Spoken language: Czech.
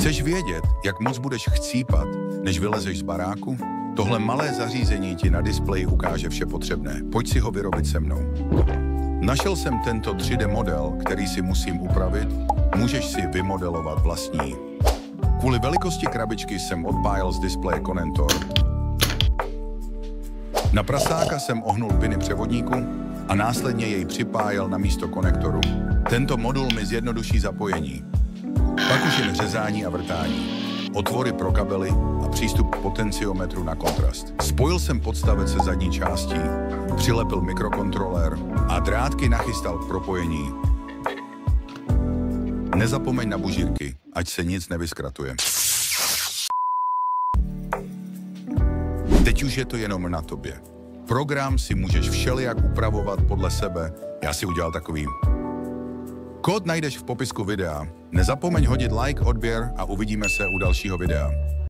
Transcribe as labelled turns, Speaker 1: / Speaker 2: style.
Speaker 1: Chceš vědět, jak moc budeš chcípat, než vylezeš z baráku? Tohle malé zařízení ti na displeji ukáže vše potřebné. Pojď si ho vyrobit se mnou. Našel jsem tento 3D model, který si musím upravit. Můžeš si vymodelovat vlastní. Kvůli velikosti krabičky jsem odpájel z displeje konektor. Na prasáka jsem ohnul piny převodníku a následně jej připájel na místo konektoru. Tento modul mi zjednoduší zapojení. Pak už jen řezání a vrtání, otvory pro kabely a přístup k potenciometru na kontrast. Spojil jsem podstavec se zadní částí, přilepil mikrokontrolér a drátky nachystal k propojení. Nezapomeň na bužírky, ať se nic nevyskratuje. Teď už je to jenom na tobě. Program si můžeš všelijak upravovat podle sebe. Já si udělal takový. Kód najdeš v popisku videa. Nezapomeň hodit like, odběr a uvidíme se u dalšího videa.